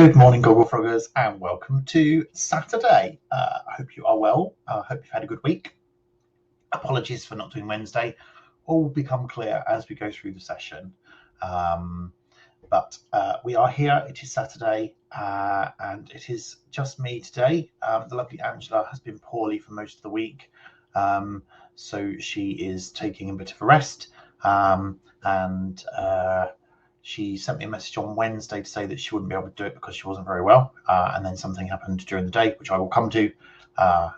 Good morning, Gogglefroggers, and welcome to Saturday. I hope you are well. I hope you've had a good week. Apologies for not doing Wednesday. All become clear as we go through the session. But we are here. It is Saturday, and it is just me today. The lovely Angela has been poorly for most of the week, so she is taking a bit of a rest. She sent me a message on Wednesday to say that she wouldn't be able to do it because she wasn't very well. And then something happened during the day, which I will come to. I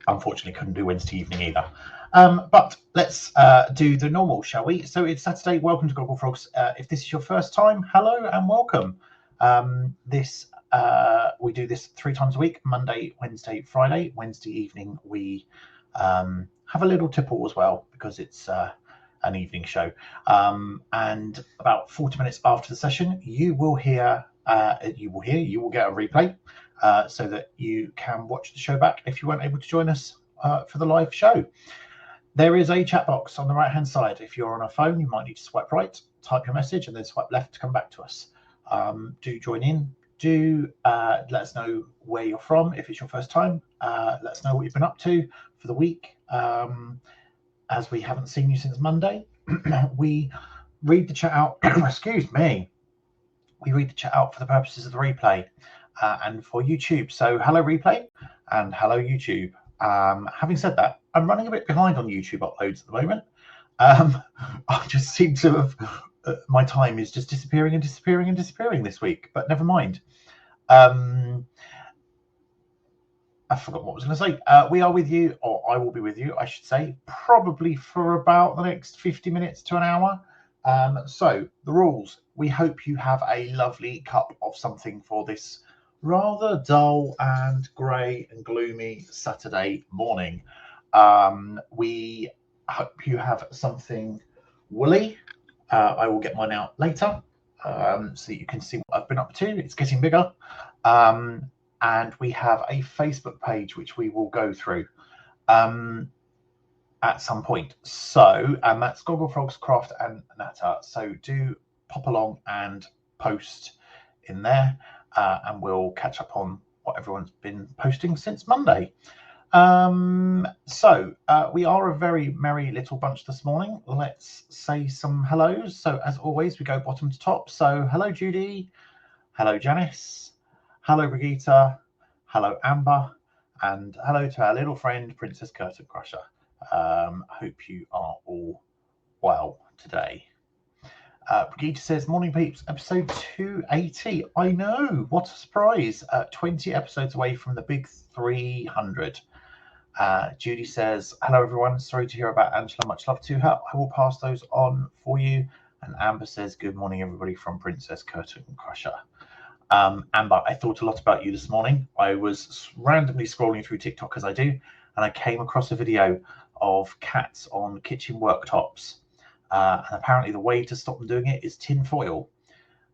unfortunately couldn't do Wednesday evening either. But let's do the normal, shall we? So it's Saturday. Welcome to Gogglefrogs. If this is your first time, hello and welcome. We do this 3 times a week: Monday, Wednesday, Friday. Wednesday evening we have a little tipple as well because it's an evening show, and about 40 minutes after the session you will get a replay, so that you can watch the show back if you weren't able to join us for the live show. There is a chat box on the right hand side. If you're on a phone, you might need to swipe right, type your message, and then swipe left to come back to us. Do join in. Do let us know where you're from if it's your first time. Let us know what you've been up to for the week. As we haven't seen you since Monday, we read the chat out. Excuse me. We read the chat out for the purposes of the replay and for YouTube. So hello replay and hello YouTube. Having said that, I'm running a bit behind on YouTube uploads at the moment. I just seem to have my time is just disappearing and disappearing and disappearing this week. But never mind. I forgot what I was going to say. We are with you, or I will be with you, I should say, probably for about the next 50 minutes to an hour. So the rules. We hope you have a lovely cup of something for this rather dull and grey and gloomy Saturday morning. We hope you have something woolly. I will get mine out later so that you can see what I've been up to. It's getting bigger. And we have a Facebook page which we will go through at some point. So, and that's Gogglefrogs, Craft and Natter. So do pop along and post in there, and we'll catch up on what everyone's been posting since Monday. So we are a very merry little bunch this morning. Let's say some hellos. So as always, we go bottom to top. So hello, Judy. Hello, Janice. Hello, Brigitte. Hello, Amber. And hello to our little friend, Princess Curtain Crusher. Hope you are all well today. Brigitte says, morning peeps, episode 280. I know, what a surprise. 20 episodes away from the big 300. Judy says, hello, everyone. Sorry to hear about Angela. Much love to her. I will pass those on for you. And Amber says, good morning, everybody, from Princess Curtain Crusher. Amber, I thought a lot about you this morning. I was randomly scrolling through TikTok as I do, and I came across a video of cats on kitchen worktops. And apparently the way to stop them doing it is tin foil.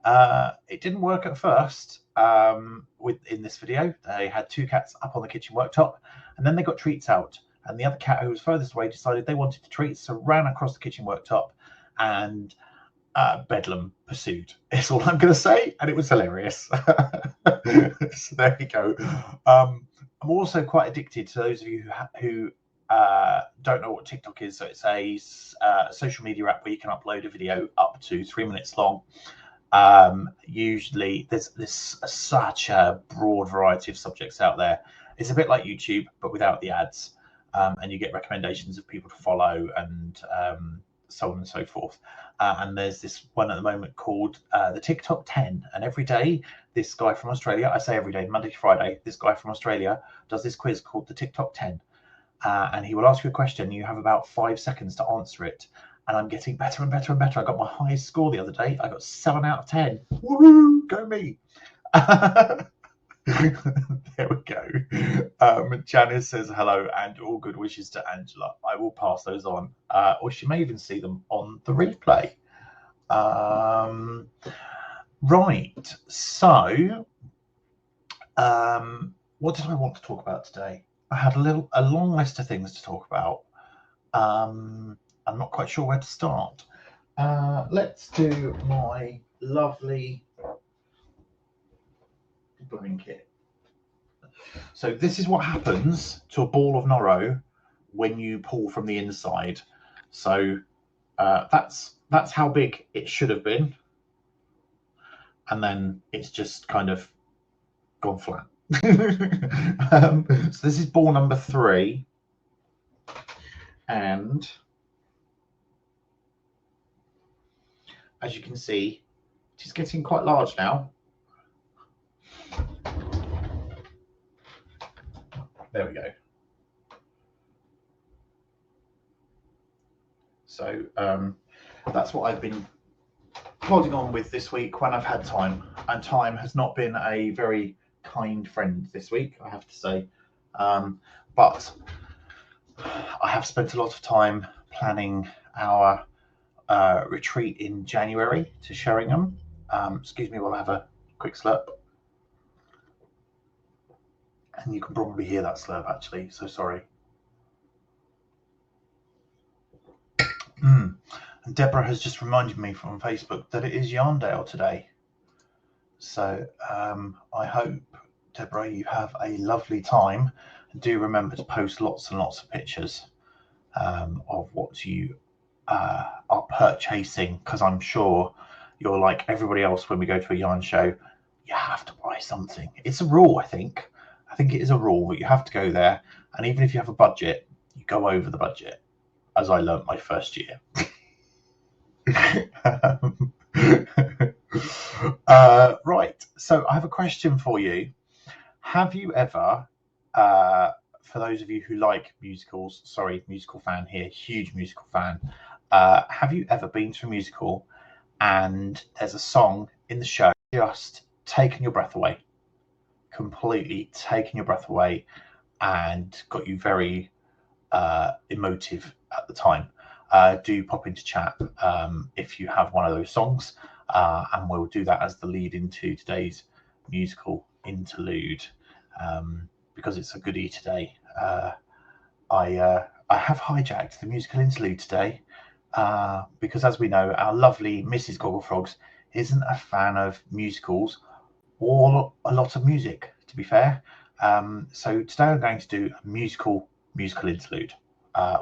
It didn't work at first in this video. They had 2 cats up on the kitchen worktop, and then they got treats out. And the other cat who was furthest away decided they wanted the treats, so ran across the kitchen worktop, and bedlam pursued. Is all I'm going to say, and it was hilarious. So there you go. I'm also quite addicted to those of you who don't know what TikTok is. So it's a social media app where you can upload a video up to 3 minutes long. Usually there's such a broad variety of subjects out there. It's a bit like YouTube, but without the ads, and you get recommendations of people to follow and so on and so forth. And there's this one at the moment called the TikTok 10. And every day, this guy from Australia, I say every day, Monday to Friday, this guy from Australia does this quiz called the TikTok 10. And he will ask you a question. You have about 5 seconds to answer it. And I'm getting better and better and better. I got my highest score the other day. I got 7 out of 10. Woohoo! Go me! There we go. Janice says hello and all good wishes to Angela. I will pass those on, or she may even see them on the replay. Right. So, what did I want to talk about today? I had a long list of things to talk about. I'm not quite sure where to start. Let's do my lovely blanket. So this is what happens to a ball of Noro when you pull from the inside. So that's how big it should have been, and then it's just kind of gone flat. So this is ball number 3, and as you can see, it's getting quite large now. There we go. So that's what I've been plodding on with this week when I've had time, and time has not been a very kind friend this week, I have to say. But I have spent a lot of time planning our retreat in January to Sheringham. Excuse me while I have a quick slurp. And you can probably hear that slurp actually, so sorry. And Deborah has just reminded me from Facebook that it is Yarndale today. So I hope, Deborah, you have a lovely time. And do remember to post lots and lots of pictures of what you are purchasing, because I'm sure you're like everybody else when we go to a yarn show. You have to buy something. It's a rule, I think. I think it is a rule that you have to go there, and even if you have a budget, you go over the budget, as I learnt my first year. Right, so I have a question for you. Have you ever, for those of you who like musicals, sorry, musical fan here, huge musical fan, have you ever been to a musical and there's a song in the show just taken your breath away, completely taken your breath away, and got you very emotive at the time? Do pop into chat if you have one of those songs, and we'll do that as the lead into today's musical interlude, because it's a goodie today. I have hijacked the musical interlude today because, as we know, our lovely Mrs. Gogglefrogs isn't a fan of musicals or a lot of music, to be fair. So today I'm going to do a musical interlude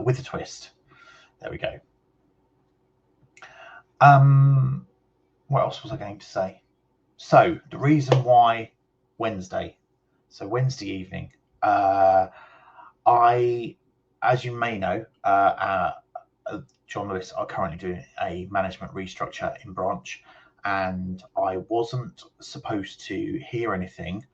with a twist. There we go. What else was I going to say? So the reason why Wednesday. So Wednesday evening, as you may know, John Lewis are currently doing a management restructure in branch, and I wasn't supposed to hear anything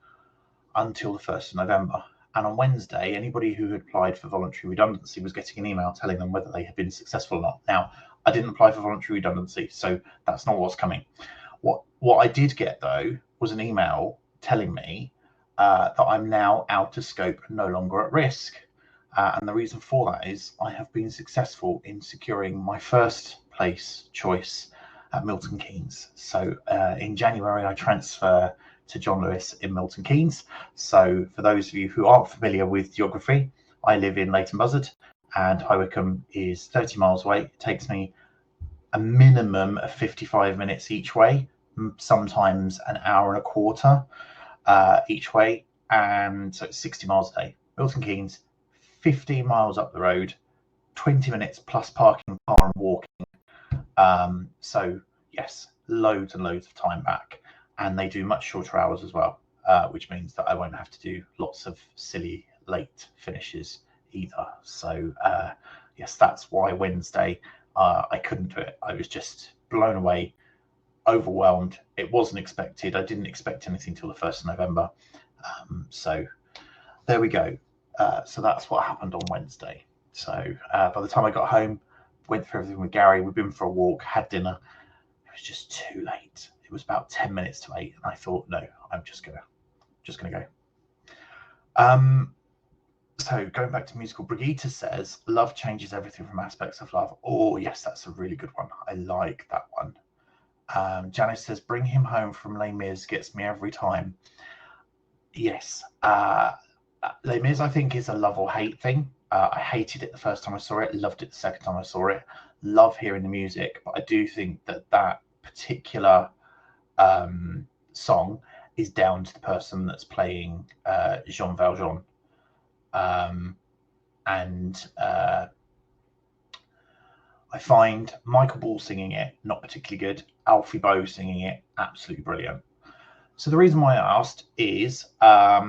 until the 1st of November. And on Wednesday, anybody who had applied for voluntary redundancy was getting an email telling them whether they had been successful or not. Now, I didn't apply for voluntary redundancy, so that's not what's coming. What I did get, though, was an email telling me that I'm now out of scope and no longer at risk. And the reason for that is I have been successful in securing my first place choice at Milton Keynes. So in January, I transfer to John Lewis in Milton Keynes. So for those of you who aren't familiar with geography, I live in Leighton Buzzard, and High Wycombe is 30 miles away. It takes me a minimum of 55 minutes each way, sometimes an hour and a quarter each way, and so it's 60 miles a day. Milton Keynes, 15 miles up the road, 20 minutes plus parking, car and walking. So yes, loads and loads of time back, and they do much shorter hours as well, which means that I won't have to do lots of silly late finishes either. So yes, that's why Wednesday I couldn't do it. I was just blown away, overwhelmed. It wasn't expected. I didn't expect anything till the 1st of November. So there we go. So that's what happened on Wednesday. So by the time I got home, went through everything with Gary. We've been for a walk, had dinner. It was just too late. It was about 10 minutes to 8, and I thought, no, I'm just gonna go. So going back to musical, Brigitte says, love changes everything from aspects of love. Oh yes, that's a really good one. I like that one. Janice says, bring him home from Les Mis gets me every time. Yes. Les Mis, I think, is a love or hate thing. I hated it the first time I saw it, loved it the second time I saw it, love hearing the music, but I do think that particular song is down to the person that's playing Jean Valjean. And I find Michael Ball singing it not particularly good. Alfie Boe singing it absolutely brilliant. So the reason why I asked is I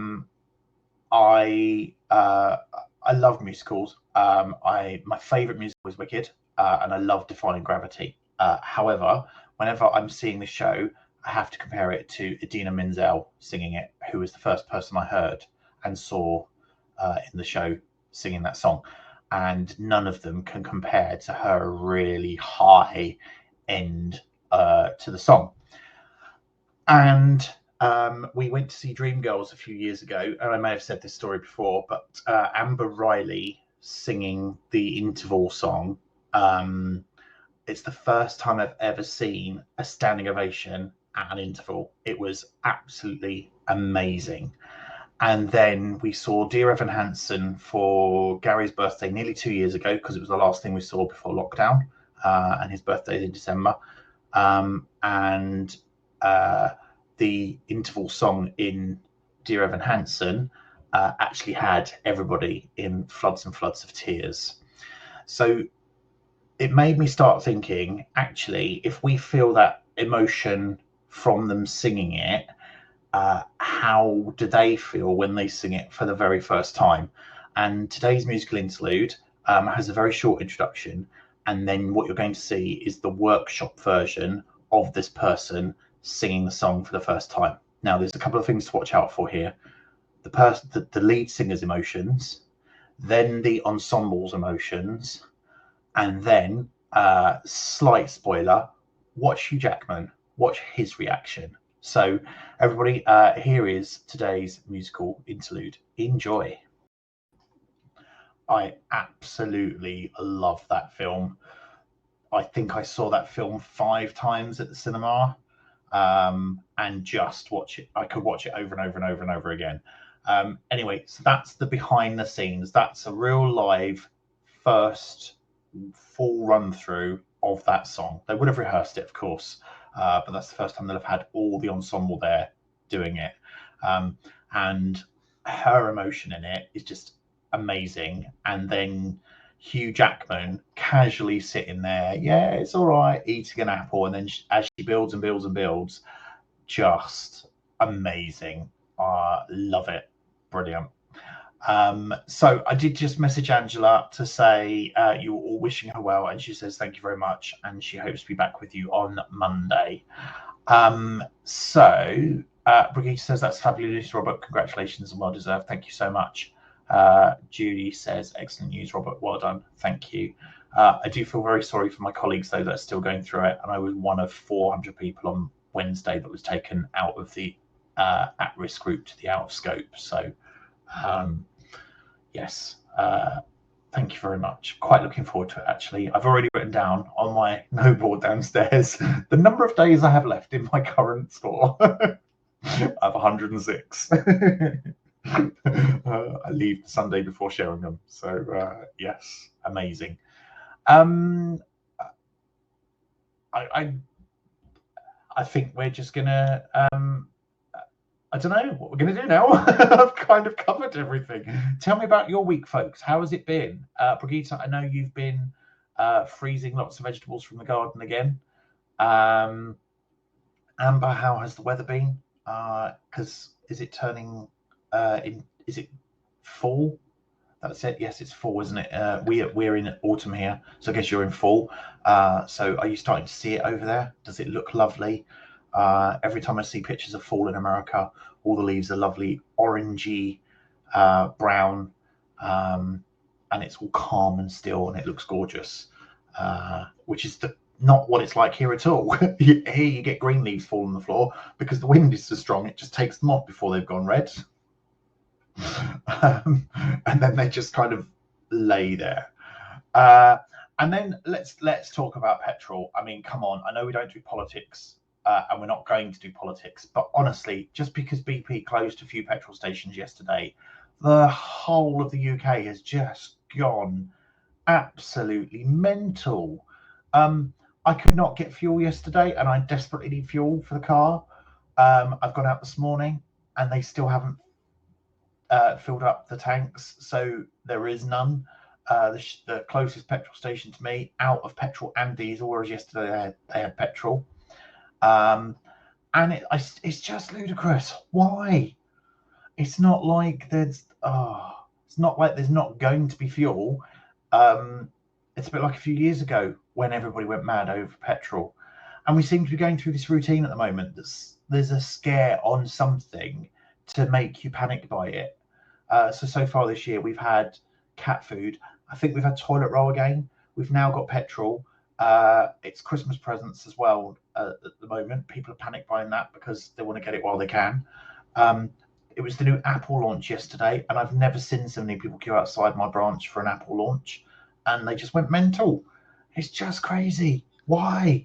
love musicals. My favourite musical is Wicked, and I love Defying Gravity. However, whenever I'm seeing the show, I have to compare it to Idina Menzel singing it, who was the first person I heard and saw in the show singing that song. And none of them can compare to her really high end to the song. And we went to see Dreamgirls a few years ago, and I may have said this story before, but Amber Riley singing the interval song. It's the first time I've ever seen a standing ovation at an interval. It was absolutely amazing. And then we saw Dear Evan Hansen for Gary's birthday nearly 2 years ago, because it was the last thing we saw before lockdown, and his birthday is in December. And the interval song in Dear Evan Hansen actually had everybody in floods and floods of tears. So it made me start thinking, actually, if we feel that emotion from them singing it, how do they feel when they sing it for the very first time? And today's musical interlude has a very short introduction, and then what you're going to see is the workshop version of this person singing the song for the first time. Now, there's a couple of things to watch out for here. The lead singer's emotions, then the ensemble's emotions, and then, slight spoiler, watch Hugh Jackman, watch his reaction. So everybody, here is today's musical interlude. Enjoy. I absolutely love that film. I think I saw that film 5 times at the cinema, and just watch it. I could watch it over and over and over and over again. Anyway, so that's the behind the scenes. That's a real live first full run through of that song. They would have rehearsed it, of course, but that's the first time they'll have had all the ensemble there doing it. And her emotion in it is just amazing. And then Hugh Jackman casually sitting there, yeah, it's all right, eating an apple. And then as she builds and builds and builds, just amazing. Love it. Brilliant. So I did just message Angela to say you were all wishing her well, and she says thank you very much, and she hopes to be back with you on Monday. So Brigitte says that's fabulous, Robert. Congratulations and well deserved. Thank you so much. Judy says excellent news, Robert. Well done. Thank you. I do feel very sorry for my colleagues though that are still going through it, and I was one of 400 people on Wednesday that was taken out of the at-risk group to the out of scope. So yes, thank you very much. Quite looking forward to it, actually. I've already written down on my no board downstairs the number of days I have left in my current score. I have 106. I leave the Sunday before sharing them. So yes, amazing. I think we're just gonna I don't know what we're going to do now. I've kind of covered everything. Tell me about your week, folks. How has it been? Brigitte, I know you've been freezing lots of vegetables from the garden again. Amber, how has the weather been? Because is it turning is it fall? That's it. Yes, it's fall, isn't it? We're in autumn here, so I guess you're in fall. So are you starting to see it over there? Does it look lovely? Every time I see pictures of fall in America, all the leaves are lovely orangey brown, and it's all calm and still, and it looks gorgeous, which is not what it's like here at all. Here you get green leaves fall on the floor because the wind is so strong, it just takes them off before they've gone red. And then they just kind of lay there. And then let's talk about petrol. I mean, come on, I know we don't do politics, and we're not going to do politics, but honestly, just because BP closed a few petrol stations yesterday, the whole of the UK has just gone absolutely mental. I I could not get fuel yesterday, and I desperately need fuel for the car. I've gone out this morning, and they still haven't filled up the tanks, so there is none. The closest petrol station to me, out of petrol and diesel, whereas yesterday they had petrol. And it's just ludicrous. Why? It's not like there's not going to be fuel. It's a bit like a few years ago when everybody went mad over petrol, and we seem to be going through this routine at the moment. There's a scare on something to make you panic by it. So far this year we've had cat food. I think we've had toilet roll again. We've now got petrol. It's Christmas presents as well at the moment. People are panic buying that because they want to get it while they can. It was the new Apple launch yesterday, and I've never seen so many people queue outside my branch for an Apple launch, and they just went mental. It's just crazy. Why?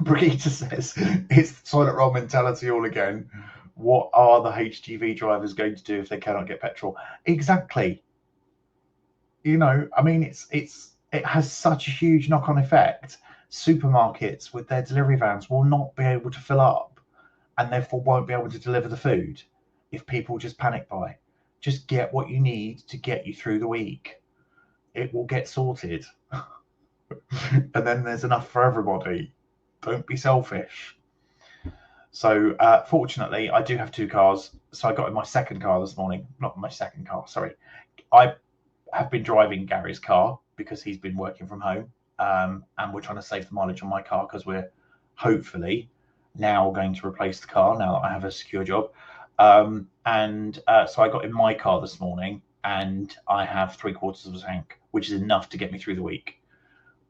Brigitte says it's the toilet roll mentality all again. What are the HGV drivers going to do if they cannot get petrol? Exactly. I mean, it has such a huge knock-on effect. Supermarkets with their delivery vans will not be able to fill up, and therefore won't be able to deliver the food if people just panic buy. Just get what you need to get you through the week. It will get sorted. And then there's enough for everybody. Don't be selfish. So fortunately, I do have two cars. So I got in my second car this morning. Not my second car, sorry. I have been driving Gary's car because he's been working from home. And we're trying to save the mileage on my car because we're hopefully now going to replace the car now that I have a secure job. So I got in my car this morning, and I have 3/4 of a tank, which is enough to get me through the week.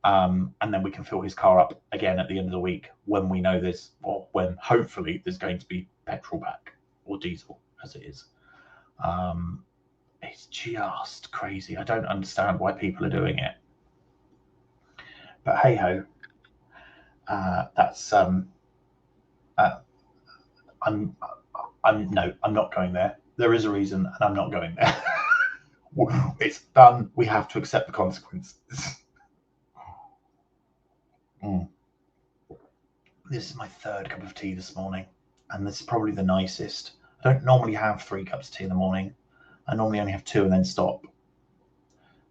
And then we can fill his car up again at the end of the week when we know when hopefully there's going to be petrol back, or diesel as it is. It's just crazy. I don't understand why people are doing it. But hey ho, that's I'm not going there. There is a reason, and I'm not going there. It's done. We have to accept the consequences. This is my third cup of tea this morning, and this is probably the nicest. I don't normally have 3 cups of tea in the morning. I normally only have 2 and then stop.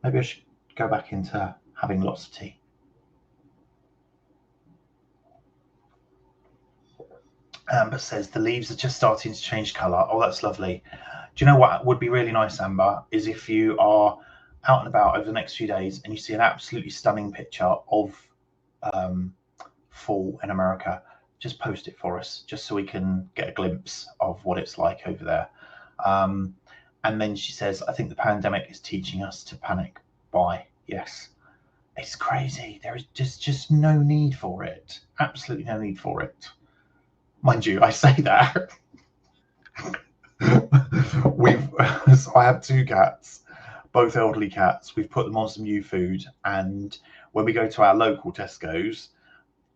Maybe I should go back into having lots of tea. Amber says the leaves are just starting to change colour. Oh, that's lovely. Do you know what would be really nice, Amber, is if you are out and about over the next few days and you see an absolutely stunning picture of fall in America, just post it for us, just so we can get a glimpse of what it's like over there. And then she says, I think the pandemic is teaching us to panic buy. Yes, it's crazy. There is just no need for it. Absolutely no need for it. Mind you, I say that. So I have 2 cats, both elderly cats. We've put them on some new food, and when we go to our local Tesco's,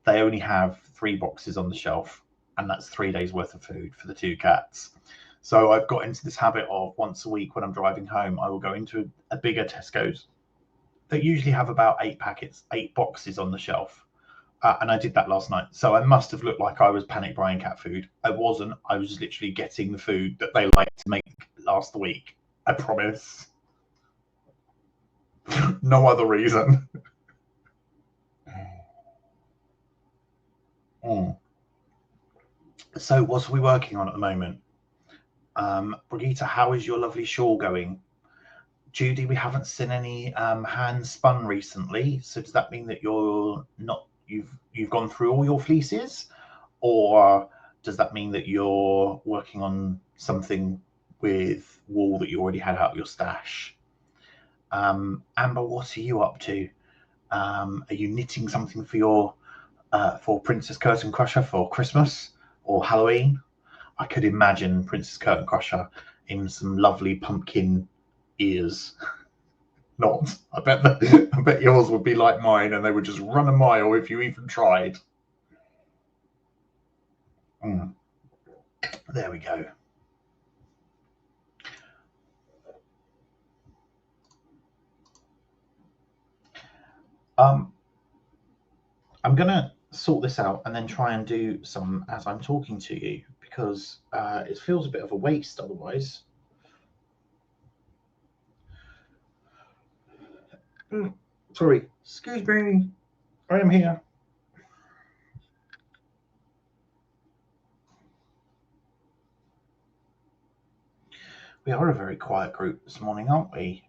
they only have 3 boxes on the shelf, and that's 3 days worth of food for the 2 cats. So I've got into this habit of once a week when I'm driving home, I will go into a bigger Tesco's that usually have about 8 boxes on the shelf. And I did that last night. So I must have looked like I was panic buying cat food. I wasn't. I was literally getting the food that they like to make last week. I promise. No other reason. So what are we working on at the moment? Brigitte, how is your lovely shawl going? Judy, we haven't seen any hand spun recently. So does that mean that you've gone through all your fleeces, or does that mean that you're working on something with wool that you already had out of your stash? Amber, what are you up to? Are you knitting something for Princess Curtain Crusher for Christmas or Halloween? I could imagine Princess Curtain Crusher in some lovely pumpkin ears. Not. I bet yours would be like mine, and they would just run a mile if you even tried. There we go. I'm going to sort this out and then try and do some as I'm talking to you, because it feels a bit of a waste otherwise. Sorry, excuse me, I am here. We are a very quiet group this morning, aren't we?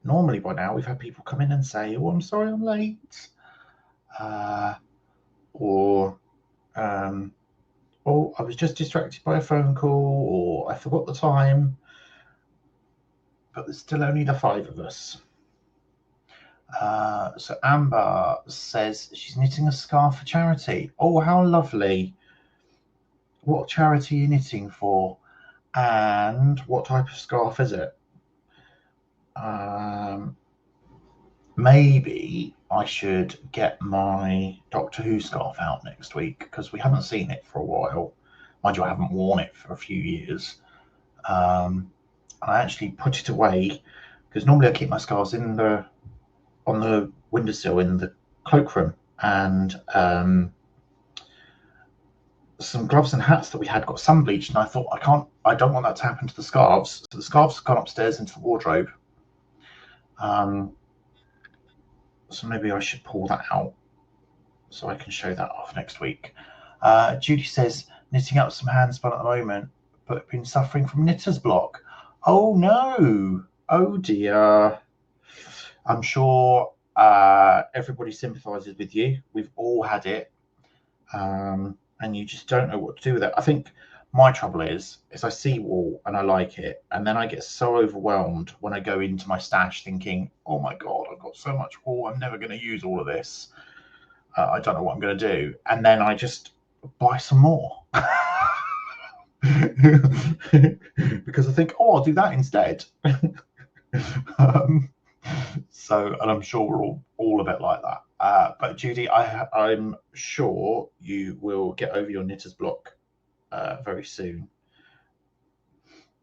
Normally by now we've had people come in and say, "Oh, I'm sorry I'm late," or "Oh, I was just distracted by a phone call," or "I forgot the time." But there's still only the 5 of us. So Amber says she's knitting a scarf for charity. Oh, how lovely! What charity are you knitting for? And what type of scarf is it? Maybe I should get my Doctor Who scarf out next week, because we haven't seen it for a while. Mind you, I haven't worn it for a few years. I actually put it away because normally I keep my scarves on the windowsill in the cloakroom, and some gloves and hats that we had got sun bleached, and I thought I don't want that to happen to the scarves. So the scarves have gone upstairs into the wardrobe. So maybe I should pull that out so I can show that off next week. Judy says knitting up some handspun at the moment, but been suffering from knitter's block. Oh no! Oh dear! I'm sure everybody sympathises with you. We've all had it, and you just don't know what to do with it. I think my trouble is I see wool and I like it, and then I get so overwhelmed when I go into my stash thinking, "Oh my god, I've got so much wool. I'm never going to use all of this. I don't know what I'm going to do," and then I just buy some more. Because I think, "Oh, I'll do that instead." And I'm sure we're all a bit like that. But Judy, I'm sure you will get over your knitter's block very soon.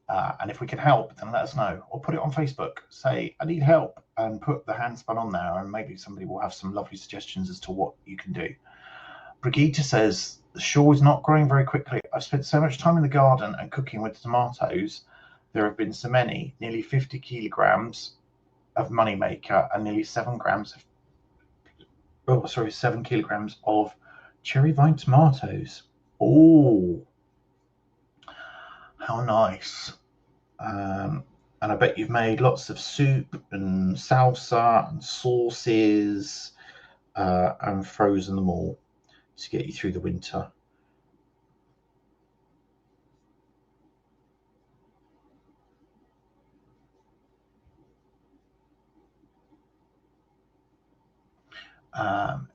And if we can help, then let us know, or put it on Facebook. Say, "I need help," and put the handspun on there, and maybe somebody will have some lovely suggestions as to what you can do. Brigitte says the shawl is not growing very quickly. I've spent so much time in the garden and cooking with tomatoes. There have been so many, nearly 50 kilograms of moneymaker and nearly 7 kilograms of cherry vine tomatoes. Oh, how nice. And I bet you've made lots of soup and salsa and sauces and frozen them all to get you through the winter.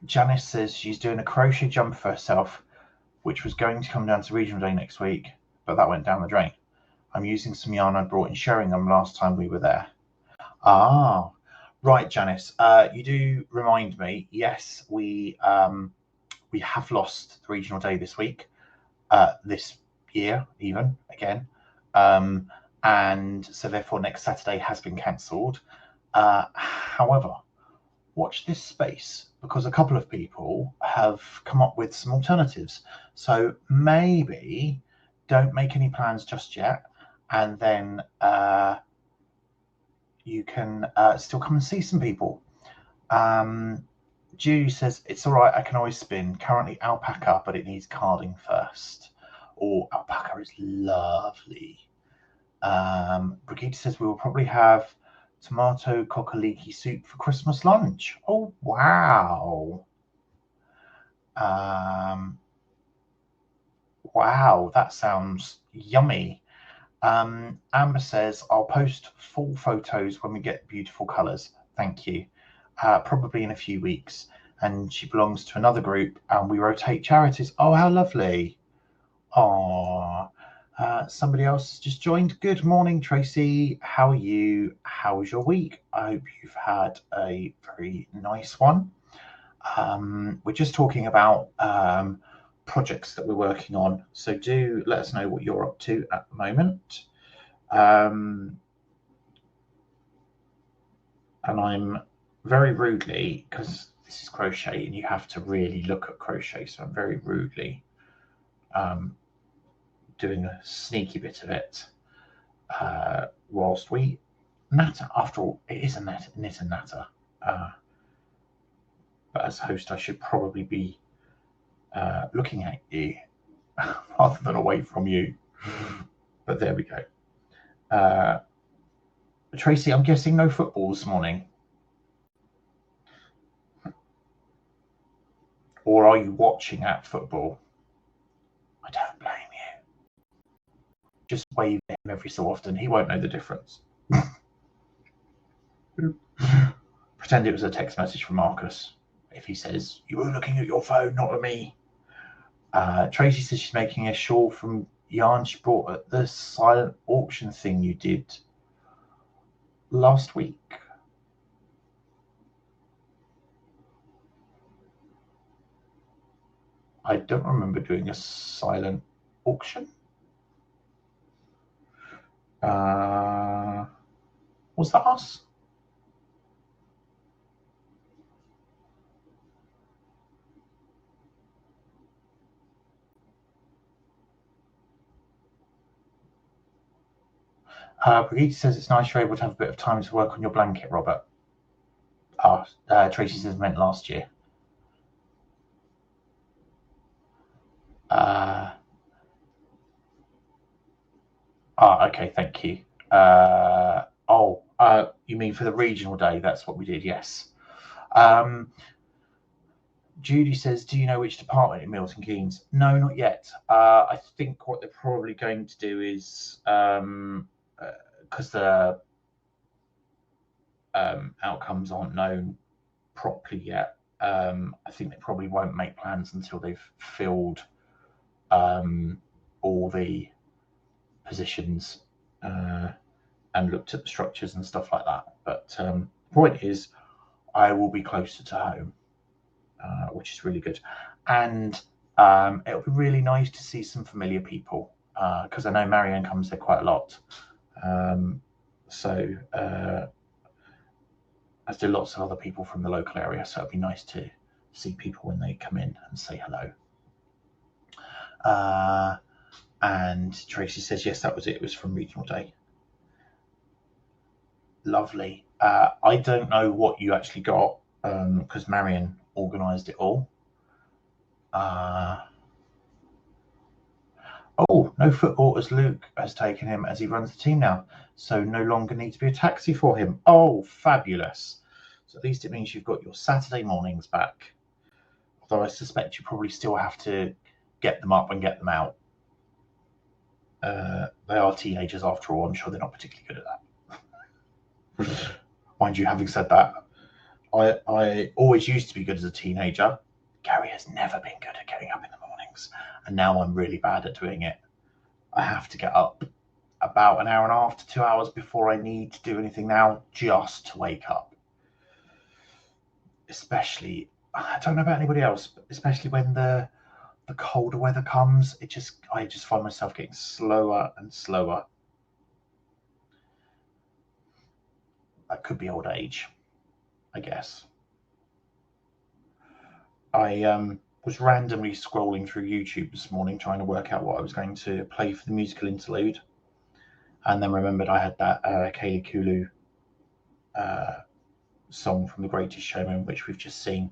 Janice says she's doing a crochet jumper for herself, which was going to come down to regional day next week, but that went down the drain. I'm using some yarn I brought in Sheringham last time we were there. Ah, right, Janice. You do remind me. Yes, we have lost the regional day this week, this year even again, and so therefore next Saturday has been cancelled. However, watch this space, because a couple of people have come up with some alternatives. So maybe don't make any plans just yet, and then you can still come and see some people. Judy says, "It's all right, I can always spin. Currently alpaca, but it needs carding first." Or alpaca is lovely. Brigitte says, "We will probably have tomato coccoliki soup for Christmas lunch." Oh, wow. Wow, that sounds yummy. Amber says, "I'll post full photos when we get beautiful colours. Thank you. Probably in a few weeks." And she belongs to another group, and we rotate charities. Oh, how lovely. Oh, somebody else has just joined. Good morning, Tracy. How are you? How was your week? I hope you've had a very nice one. We're just talking about projects that we're working on. So do let us know what you're up to at the moment. And I'm very rudely, because this is crochet and you have to really look at crochet, so I'm very rudely doing a sneaky bit of it whilst we natter. After all, it is a knit and natter. But as host, I should probably be looking at you rather than away from you. But there we go. Tracy, I'm guessing no football this morning. Or are you watching at football? I don't blame you. Just wave at him every so often. He won't know the difference. Pretend it was a text message from Marcus. If he says, you were looking at your phone, not at me. Tracy says she's making a shawl from yarn she bought at the silent auction thing you did last week. I don't remember doing a silent auction. Was that us? Brigitte says it's nice you're able to have a bit of time to work on your blanket, Robert. Tracy says meant last year. Okay, thank you. You mean for the regional day? That's what we did, yes. Judy says, do you know which department in Milton Keynes? No, not yet. I think what they're probably going to do is, because the outcomes aren't known properly yet, I think they probably won't make plans until they've filled all the positions and looked at the structures and stuff like that. But the point is, I will be closer to home, which is really good. And it'll be really nice to see some familiar people, because I know Marianne comes there quite a lot. As do lots of other people from the local area. So it'll be nice to see people when they come in and say hello. And Tracy says, yes, that was it. It was from regional day. Lovely. I don't know what you actually got, because Marion organised it all. No football as Luke has taken him as he runs the team now. So no longer need to be a taxi for him. Oh, fabulous. So at least it means you've got your Saturday mornings back. Although I suspect you probably still have to get them up and get them out. They are teenagers after all. I'm sure they're not particularly good at that. Mind you, having said that, I always used to be good as a teenager. Gary has never been good at getting up in the mornings, and now I'm really bad at doing it. I have to get up about an hour and a half to 2 hours before I need to do anything now, just to wake up. Especially, I don't know about anybody else, but especially when the colder weather comes, I just find myself getting slower and slower. That could be old age, I guess. I was randomly scrolling through YouTube this morning trying to work out what I was going to play for the musical interlude, and then remembered I had that Kaylee Kulu song from The Greatest Showman, which we've just seen,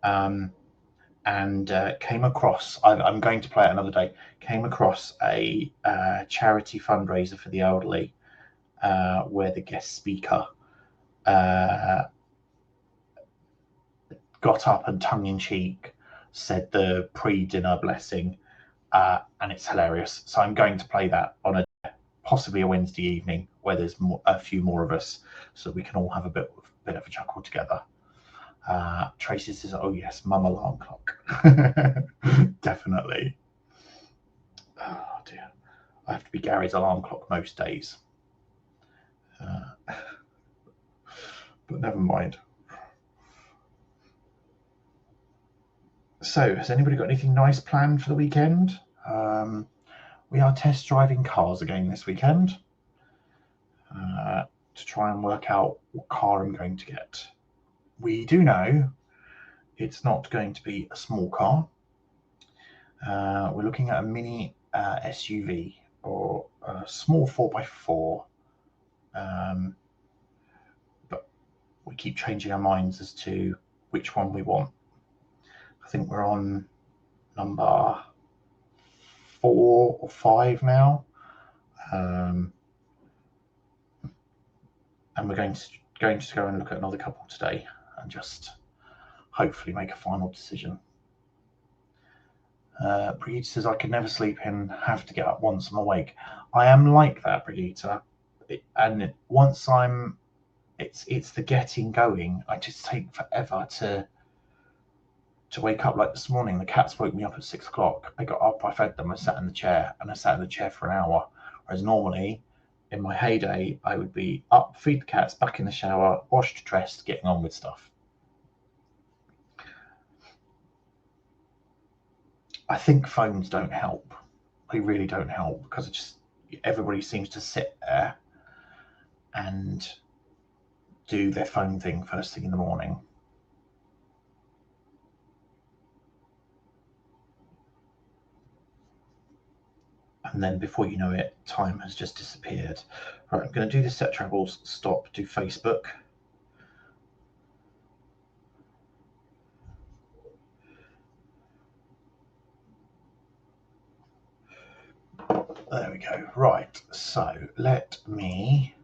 and came across, I'm going to play it another day, came across a charity fundraiser for the elderly, where the guest speaker got up and tongue-in-cheek said the pre-dinner blessing, and it's hilarious. So I'm going to play that on possibly a Wednesday evening where there's a few more of us, so we can all have a bit of a chuckle together. Tracy says, oh yes, mum alarm clock. Definitely. Oh dear, I have to be Gary's alarm clock most days, but never mind. So has anybody got anything nice planned for the weekend? We are test driving cars again this weekend, to try and work out what car I'm going to get. we do know it's not going to be a small car. We're looking at a mini SUV or a small 4x4. But we keep changing our minds as to which one we want. I think we're on number 4 or 5 now. And we're going to go and look at another couple today and just hopefully make a final decision. Brigitte says, I can never sleep in, have to get up once I'm awake. I am like that, Brigitte. And once it's the getting going. I just take forever to wake up. Like this morning, the cats woke me up at 6 o'clock. I got up, I fed them, I sat in the chair, and I sat in the chair for an hour. Whereas normally, in my heyday, I would be up, feed the cats, back in the shower, washed, dressed, getting on with stuff. I think phones don't help. They really don't help because everybody seems to sit there and do their phone thing first thing in the morning. And then before you know it, time has just disappeared. Right, I'm going to do the set travels, stop, do Facebook. There we go. Right, so let me...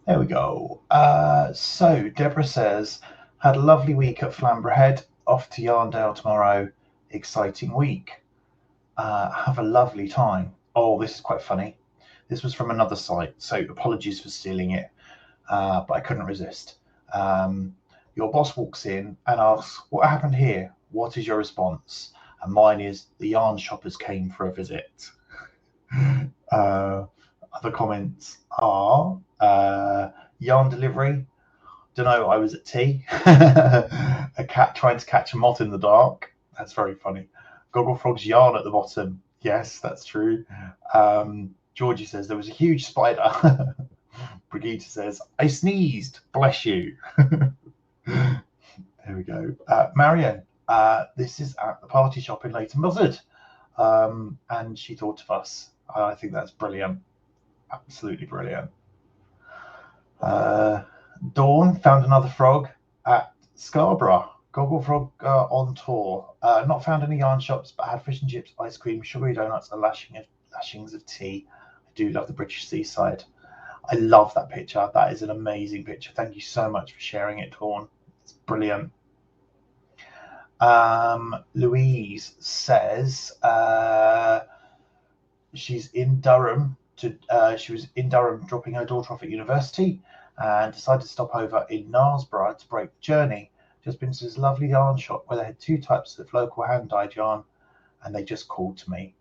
There we go. So Deborah says, had a lovely week at Flamborough Head, off to Yarndale tomorrow. Exciting week. Have a lovely time. Oh, this is quite funny. This was from another site, so apologies for stealing it, but I couldn't resist. Your boss walks in and asks, what happened here? What is your response? And mine is, the yarn shoppers came for a visit. Other comments are, yarn delivery. Don't know, I was at tea. A cat trying to catch a moth in the dark. That's very funny. Gogglefrogs yarn at the bottom. Yes, that's true. Georgie says, there was a huge spider. Brigitte says, I sneezed. Bless you. There we go. Marianne, this is at the party shop in Leighton Buzzard. And she thought of us. I think that's brilliant. Absolutely brilliant. Dawn found another frog at Scarborough. Gogglefrog on tour. Not found any yarn shops, but had fish and chips, ice cream, sugary donuts, and lashings of tea. I do love the British seaside. I love that picture. That is an amazing picture. Thank you so much for sharing it, Dawn. It's brilliant. Louise says she's in Durham. She was in Durham dropping her daughter off at university and decided to stop over in Knaresborough to break the journey. Just been to this lovely yarn shop where they had 2 types of local hand-dyed yarn, and they just called to me.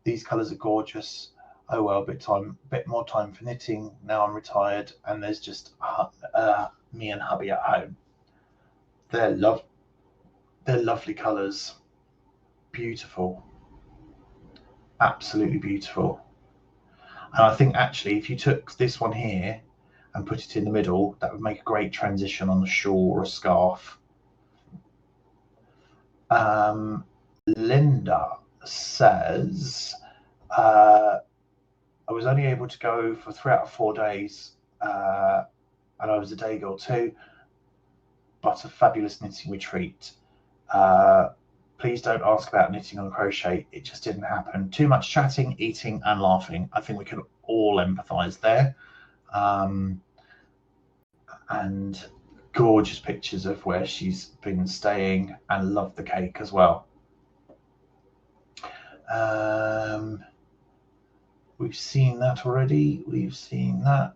These colours are gorgeous. Oh well, bit more time for knitting. Now I'm retired, and there's just me and hubby at home. They're lovely colours. Beautiful. Absolutely beautiful. And I think actually if you took this one here and put it in the middle, that would make a great transition on a shawl or a scarf. Linda says, I was only able to go for 3 out of 4 days, and I was a day girl too, but a fabulous knitting retreat. Please don't ask about knitting or crochet. It just didn't happen. Too much chatting, eating, and laughing. I think we can all empathise there. And gorgeous pictures of where she's been staying, and love the cake as well. We've seen that already. We've seen that.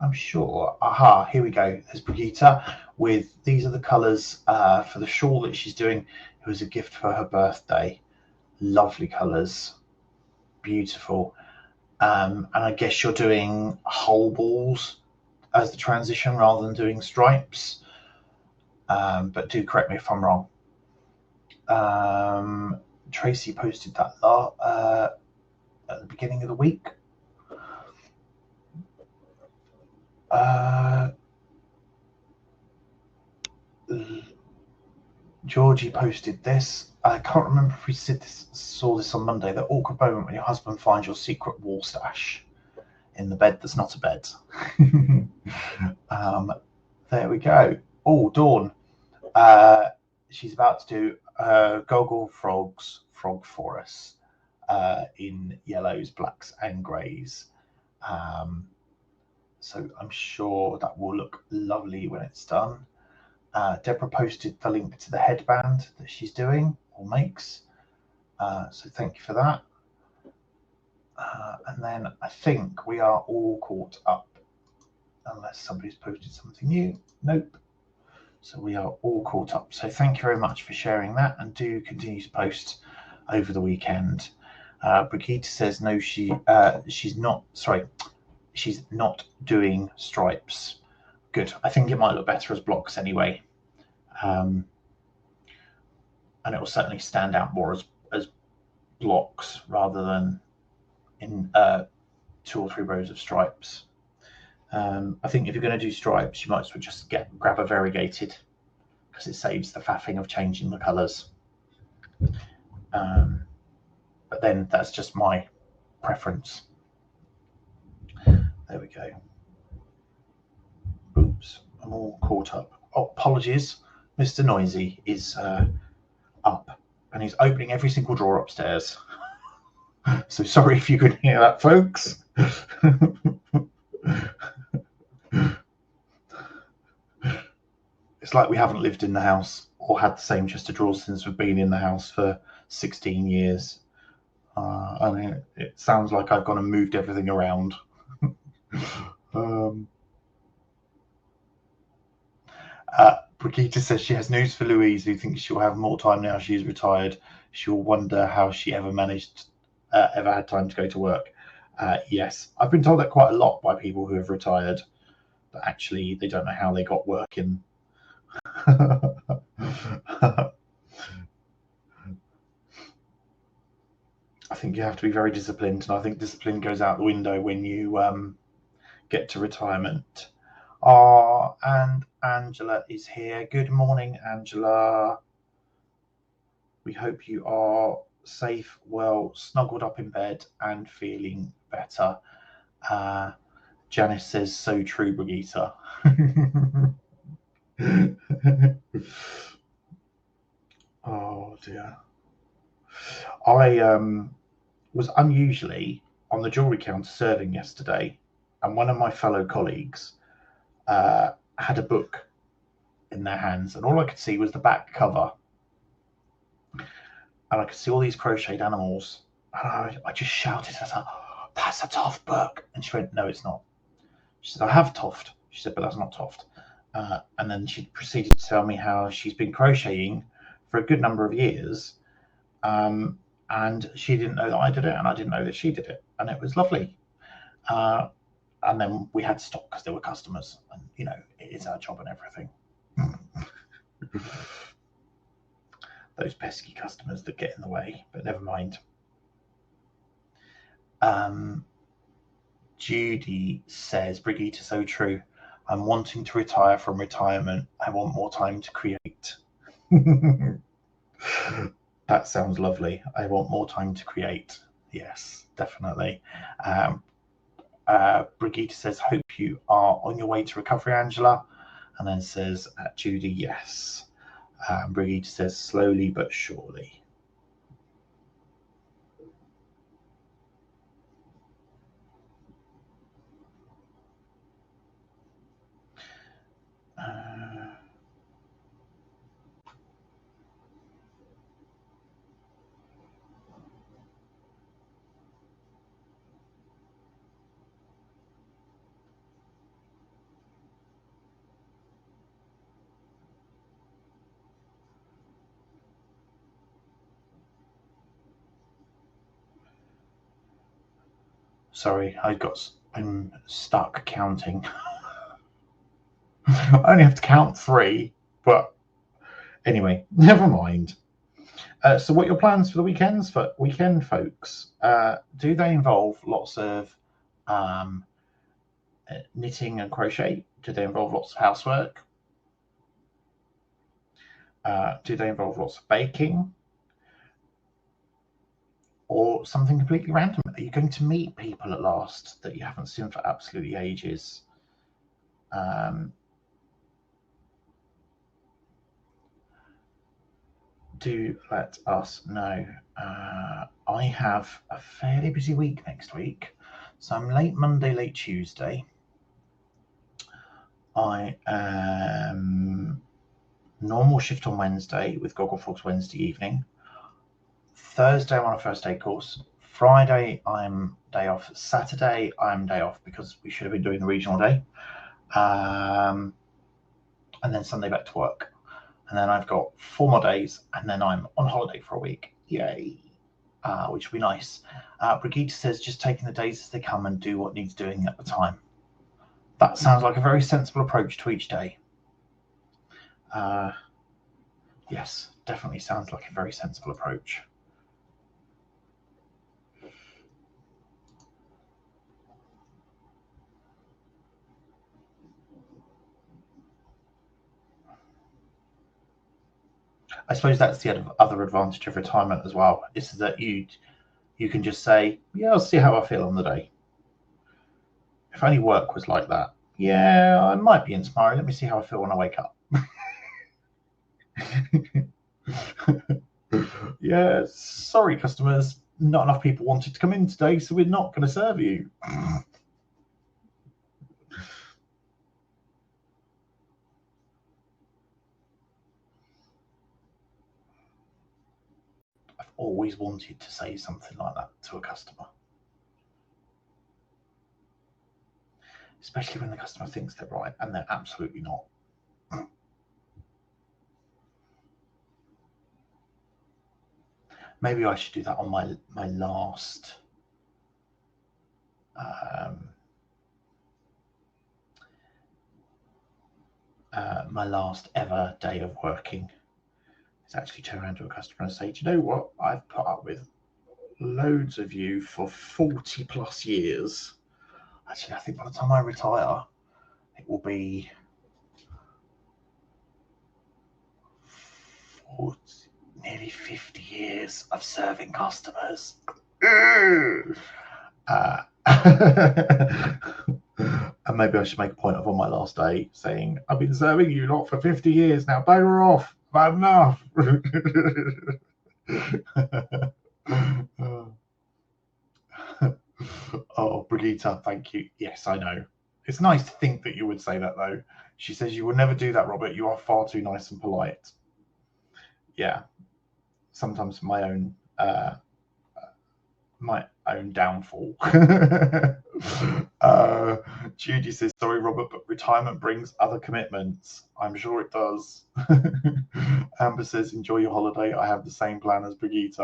I'm sure. Aha, here we go. There's Brigitte with, these are the colours for the shawl that she's doing. It was a gift for her birthday. Lovely colours. Beautiful. And I guess you're doing whole balls as the transition rather than doing stripes. But do correct me if I'm wrong. Tracy posted that beginning of the week. Georgie posted this. I can't remember if we saw this on Monday. The awkward moment when your husband finds your secret wall stash in the bed that's not a bed. There we go. Oh, Dawn. She's about to do Gogglefrogs frog for us in yellows, blacks, and greys. So I'm sure that will look lovely when it's done. Deborah posted the link to the headband that she's doing or makes. So thank you for that. And then I think we are all caught up, unless somebody's posted something new. Nope. So we are all caught up. So thank you very much for sharing that, and do continue to post over the weekend. Brigitte says no, she's not. Sorry, she's not doing stripes. Good. I think it might look better as blocks anyway, and it will certainly stand out more as blocks rather than in 2 or 3 rows of stripes. I think if you're going to do stripes, you might as well just grab a variegated, because it saves the faffing of changing the colours. But then that's just my preference. There we go. Oops, I'm all caught up. Oh, apologies. Mr. Noisy is up, and he's opening every single drawer upstairs. So sorry if you could hear that, folks. It's like we haven't lived in the house or had the same chest of drawers since we've been in the house for 16 years. I mean, it sounds like I've gone and moved everything around. Brigitte says she has news for Louise, who thinks she'll have more time now she's retired. She'll wonder how she ever had time to go to work. Yes, I've been told that quite a lot by people who have retired, that actually they don't know how they got work in. I think you have to be very disciplined, and I think discipline goes out the window when you get to retirement. And Angela is here. Good morning, Angela. We hope you are safe, well, snuggled up in bed and feeling better. Janice says, so true, Brigitte. Oh dear. I was unusually on the jewellery counter serving yesterday, and one of my fellow colleagues had a book in their hands, and all I could see was the back cover, and I could see all these crocheted animals, and I just shouted at her, "That's a Toft book!" And she went, "No, it's not." She said, "I have Toft." She said, "But that's not Toft." And then she proceeded to tell me how she's been crocheting for a good number of years, and she didn't know that I did it, and I didn't know that she did it, and it was lovely. And then we had to stop because there were customers, and you know, it is our job and everything. Those pesky customers that get in the way, but never mind. Judy says, Brigitte, so true. I'm wanting to retire from retirement. I want more time to create. That sounds lovely. I want more time to create. Yes, definitely. Brigitte says, hope you are on your way to recovery, Angela. And then says, Judy, yes. Brigitte says, slowly but surely. Sorry, I'm stuck counting. I only have to count 3, but anyway, never mind. So what are your plans for the weekend, folks? Do they involve lots of um, knitting and crochet? Do they involve lots of housework? Do they involve lots of baking? Or something completely random? Are you going to meet people at last that you haven't seen for absolutely ages? Do let us know. I have a fairly busy week next week. So I'm late Monday, late Tuesday. I am normal shift on Wednesday with Gogglefrogs Wednesday evening. Thursday I'm on a first aid course. Friday I'm day off. Saturday I'm day off because we should have been doing the regional day. And then Sunday back to work. And then I've got 4 more days, and then I'm on holiday for a week. Yay! Which will be nice. Brigitte says just taking the days as they come and do what needs doing at the time. That sounds like a very sensible approach to each day. Yes, definitely sounds like a very sensible approach. I suppose that's the other advantage of retirement as well, is that you can just say, yeah, I'll see how I feel on the day. If only work was like that. Yeah, I might be inspired. Let me see how I feel when I wake up. Yeah, sorry, customers. Not enough people wanted to come in today, so we're not going to serve you. I've always wanted to say something like that to a customer, especially when the customer thinks they're right and they're absolutely not. Maybe I should do that on my last my last ever day of working. Is actually turn around to a customer and say, do you know what? I've put up with loads of you for 40 plus years. Actually, I think by the time I retire, it will be 40, nearly 50 years of serving customers. And maybe I should make a point of on my last day saying, I've been serving you lot for 50 years now, bugger off, I've enough. Oh, Brigitte, thank you. Yes, I know. It's nice to think that you would say that, though. She says, you will never do that, Robert. You are far too nice and polite. Yeah. Sometimes my own downfall. Judy says, sorry, Robert, but retirement brings other commitments. I'm sure it does. Amber says, enjoy your holiday. I have the same plan as Brigitte.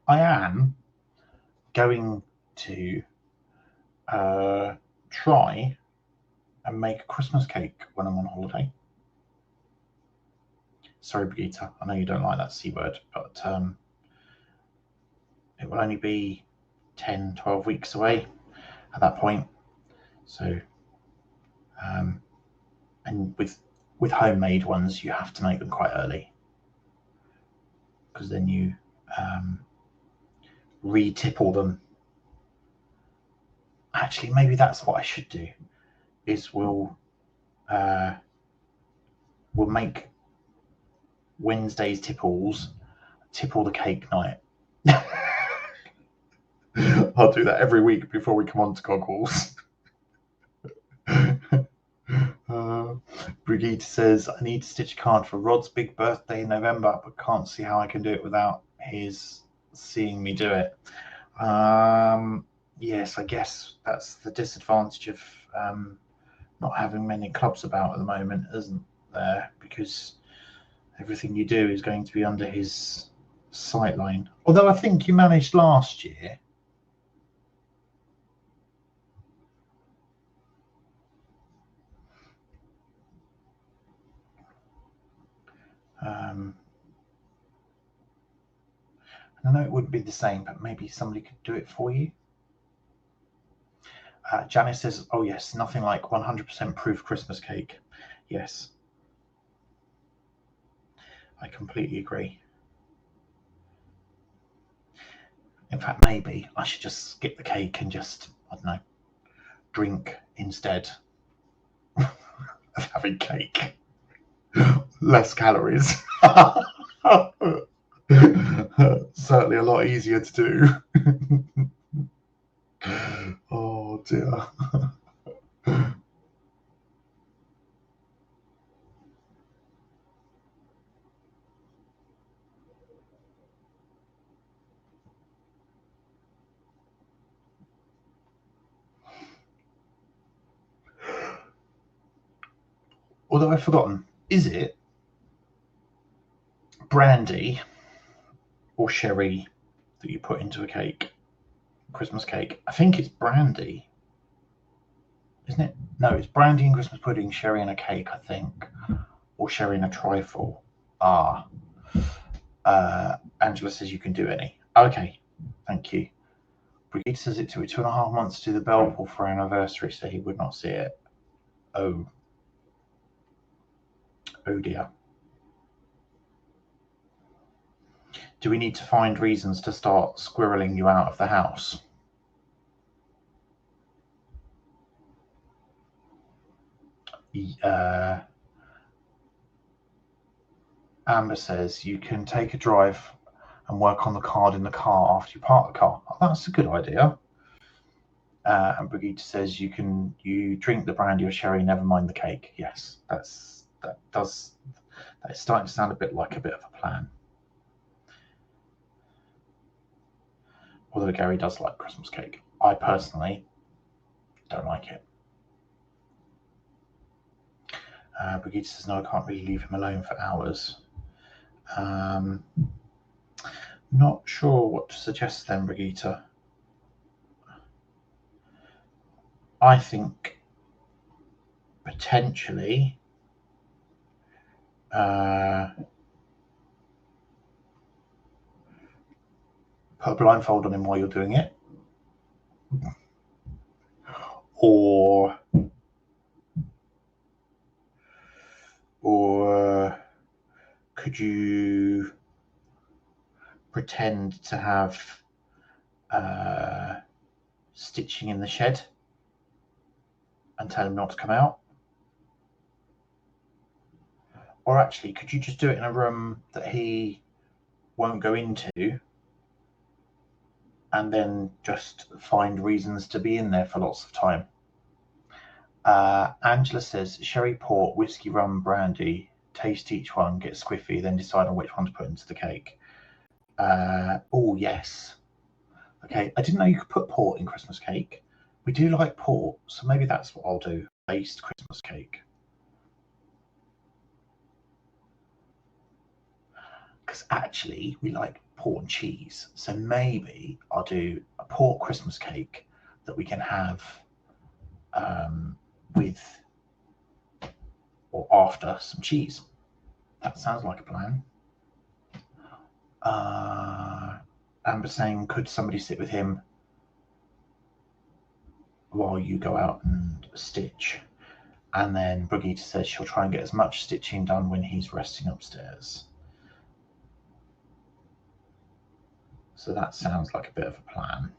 I am going to try and make a Christmas cake when I'm on holiday. Sorry, Brigitte, I know you don't like that C word, but it will only be 10, 12 weeks away at that point. So, and with homemade ones, you have to make them quite early because then you re-tipple them. Actually, maybe that's what I should do. Is we'll make Wednesday's tipple the cake night. I'll do that every week before we come on to Goggles. Brigitte says, I need to stitch a card for Rod's big birthday in November, but can't see how I can do it without his seeing me do it. Yes, I guess that's the disadvantage of not having many clubs about at the moment, isn't there? Because everything you do is going to be under his sight line. Although I think you managed last year. I know it wouldn't be the same, but maybe somebody could do it for you. Janice says, oh yes, nothing like 100% proof Christmas cake. Yes. I completely agree. In fact, maybe I should just skip the cake and just, I don't know, drink instead of having cake. Less calories. Certainly a lot easier to do. Oh dear. Although I've forgotten, is it brandy or sherry that you put into a cake? Christmas cake. I think it's brandy. Isn't it? No, it's brandy and Christmas pudding, sherry and a cake, I think. Or sherry and a trifle. Angela says you can do any. Okay, thank you. Brigitte says it took 2.5 months to do the bell pull for our anniversary, so he would not see it. Oh dear. Do we need to find reasons to start squirreling you out of the house? Amber says you can take a drive and work on the card in the car after you park the car. Oh, that's a good idea. And Brigitte says you drink the brandy or sherry, never mind the cake. Yes, that's starting to sound a bit of a plan. Although Gary does like Christmas cake. I personally don't like it. Brigitte says, no, I can't really leave him alone for hours. Not sure what to suggest then, Brigitte. I think potentially put a blindfold on him while you're doing it. Or could you pretend to have stitching in the shed and tell him not to come out? Or actually, could you just do it in a room that he won't go into and then just find reasons to be in there for lots of time? Angela says, sherry, port, whiskey, rum, brandy, taste each one, get squiffy, then decide on which one to put into the cake. Oh, yes. Okay, I didn't know you could put port in Christmas cake. We do like port, so maybe that's what I'll do. Based Christmas cake. Because actually, we like port and cheese. So maybe I'll do a port Christmas cake that we can have with or after some cheese. That sounds like a plan. Amber saying, could somebody sit with him while you go out and stitch? And then Brigitte says she'll try and get as much stitching done when he's resting upstairs. So that sounds like a bit of a plan.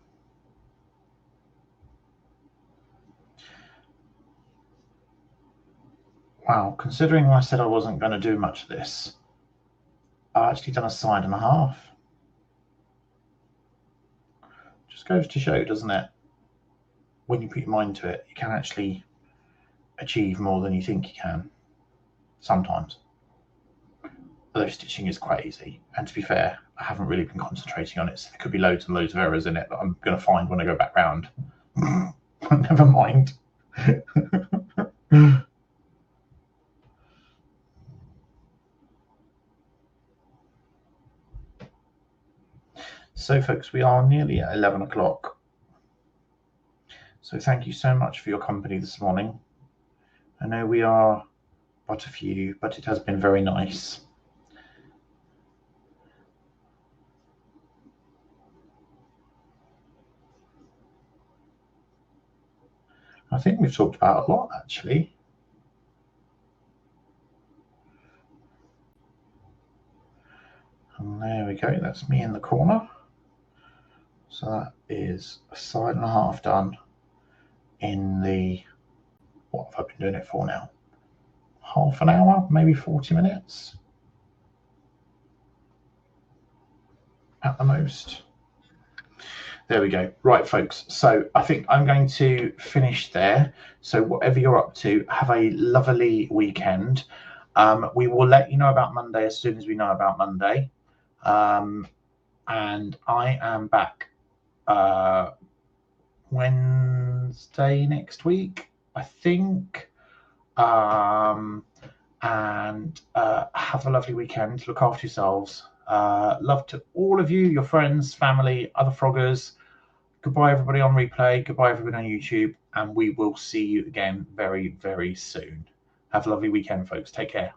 Wow, considering I said I wasn't going to do much of this, I've actually done a side and a half. Just goes to show, doesn't it? When you put your mind to it, you can actually achieve more than you think you can. sometimes. Although stitching is quite easy, and to be fair, I haven't really been concentrating on it, so there could be loads and loads of errors in it that I'm going to find when I go back round. Never mind. So, folks, we are nearly at 11 o'clock. So thank you so much for your company this morning. I know we are but a few, but it has been very nice. I think we've talked about a lot, actually. And there we go, that's me in the corner. So that is a side and a half done in the, what have I been doing it for now? Half an hour, maybe 40 minutes at the most. There we go. Right, folks. So I think I'm going to finish there. So whatever you're up to, have a lovely weekend. We will let you know about Monday as soon as we know about Monday. And I am back Wednesday next week, I think. And have a lovely weekend. Look after yourselves. Love to all of you, your friends, family, other froggers. Goodbye, everybody on replay. Goodbye, everybody on YouTube. And we will see you again very, very soon. Have a lovely weekend, folks. Take care.